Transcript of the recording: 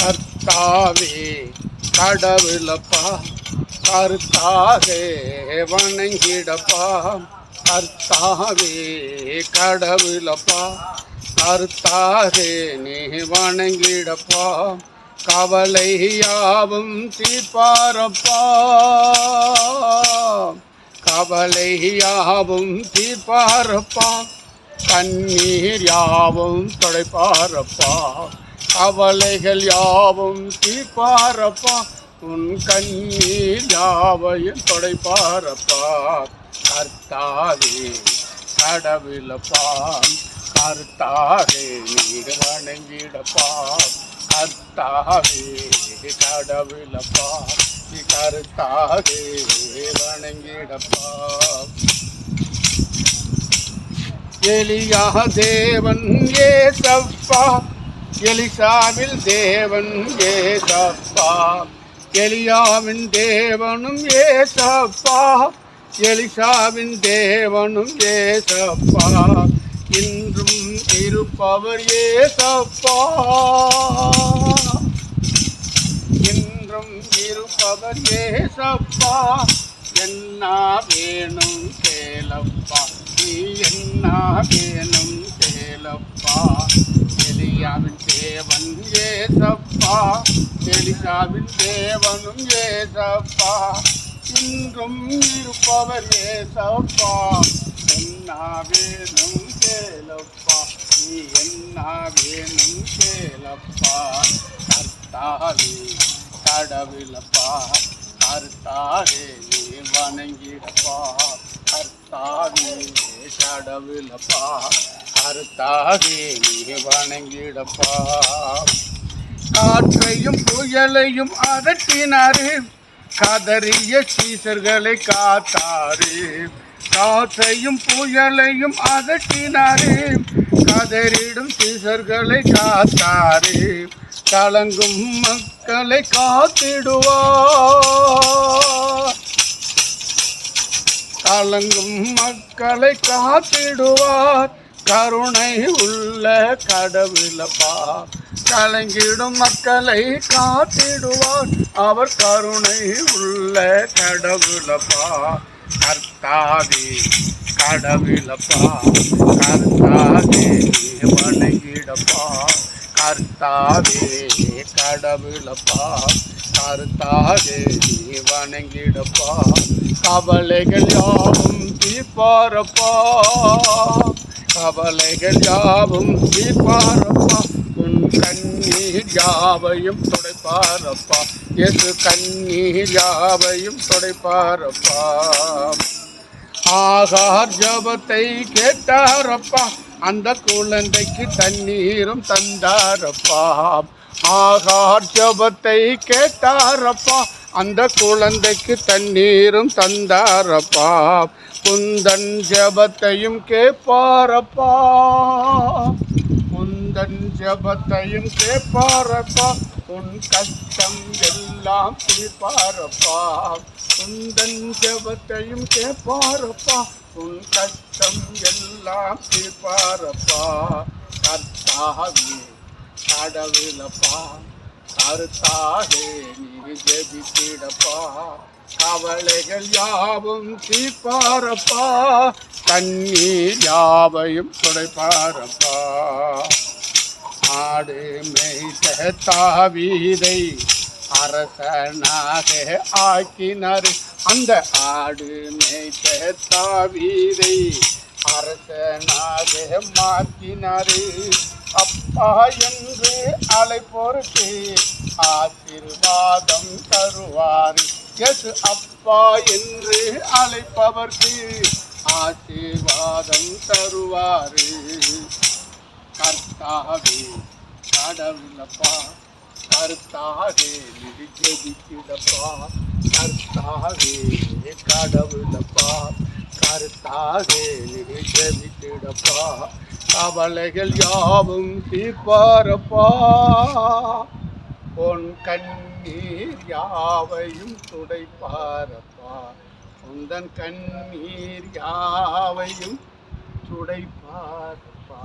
கர்த்தாவே கடவுளப்பா, கர்த்தாக வணங்கிடப்பா. கர்த்தாவே கடவுளப்பா, கர்த்தாக நீ வணங்கிடப்பா. கவலை யாவும் தீர்ப்பாரப்பா, கவலை யாவும் தீர்ப்பாரப்பா. கண்ணீர் யாவும் துடைப்பாரப்பா, கவலைகள் யாவும் தீர்ப்பாரப்பா. உன் கண்ணீர் யாவையும் துடைப்பாரப்பா. கர்த்தாவே கடவுளப்பா, கர்த்தாவே நீர் வணங்கிடப்பா. கர்த்தாவே கடவுளப்பா, கர்த்தாவே வணங்கிடப்பா. எலியா தேவன் ஏசப்பா, எலிசாவில் தேவன் ஏசப்பா. எலியாவின் தேவனும் ஏசப்பா, எலிசாவின் தேவனும் ஏசப்பா. இன்றும் இருப்பவர் ஏசப்பா, இன்றும் இருப்பவர் ஏசப்பா. என்ன வேணும் கேளப்பா, நீ என்ன வேணும் கேளப்பா. எலியாவின் தேவன் ஏசப்பா, எலிசாவின் தேவனும் ஏசப்பா. இன்றும் இருப்பவர் ஏசப்பா. என்ன வேணும் கேளப்பா, நீ என்ன வேணும் கேளப்பா. கர்த்தாவே கடவுளப்பா, கர்த்தாவே நீ வணங்கிடப்பா. கர்த்தாவே கடவுளப்பா, கர்த்தாவே நீ வணங்கிடப்பா. காற்றையும் புயலையும் அதட்டினாரு, கதறிய சீசர்களை காத்தாரு. காற்றையும் புயலையும் அதட்டினாரு, கதறிடும் சீசர்களை காத்தாரு. கலங்கும் மக்களை காத்திடுவார், கலங்கும் மக்களை காத்திடுவார். கருணை உள்ள கடவுளப்பா, கலங்கிடும் மக்களை காத்திடுவார். அவர் கருணை உள்ள கடவுளப்பா. கர்த்தாவே கடவுளப்பா, கர்த்தாவே வணங்கிடப்பா. கர்த்தாவே கடவுளப்பா, கர்த்தாவே வணங்கிடப்பா. கவலைகள் யாவும் தீர்ப்பாரப்பா, கவலைகள் யாவும் தீர்ப்பாரப்பா. உன் கண்ணீர் யாவையும் துடைப்பாரப்பா, எது கண்ணீர் யாவையும் துடைப்பாரப்பா. ஆகார் ஜபத்தை கேட்டாரப்பா, அந்த குழந்தைக்கு தண்ணீரும் தந்தாரப்பா. ஆகார் ஜபத்தை கேட்டாரப்பா, அந்த குழந்தைக்கு தண்ணீரும் தந்தாரப்பா. குந்தன் ஜபத்தையும் கேட்பாரப்பா, குந்தன் ஜபத்தையும் கேட்பாரப்பா. உன் கஷ்டம் எல்லாம் தீர்ப்பாரப்பா, குந்தன் ஜபத்தையும் கேட்பாரப்பா. உன் கஷ்டம் எல்லாம் தீர்ப்பாரப்பா. கர்த்தாவே கடவுளப்பா, கர்த்தாவே நீ ஜெபித்திடப்பா. கவலைகள் யாவும் தீர்ப்பாரப்பா, கண்ணீர் யாவையும் துடைப்பாரப்பா. ஆடு மேய்த்த தாவீதை அரசனாக ஆக்கினார், அந்த ஆடு மேய்த்த தாவீதை அரசனாக மாற்றினார். அப்பா என்று அழைப்போருக்கு ஆசீர்வாதம் தருவார். எஸ் அப்பா என்று அழைப்பவர்க்கு ஆசீர்வாதம் தருவார். கர்த்தாவே கடவுளப்பா, கர்த்தாவே நீ ஜெபித்திடப்பா. கர்த்தாவே கடவுளப்பா, கர்த்தாவே நீ ஜெபித்திடப்பா. கவலைகள் யாவும் தீர்ப்பாரப்பா, பொன் கண்ணீர் யாவையும் துடைப்பாரப்பா. உந்தன் கண்ணீர் யாவையும் துடைப்பாரப்பா.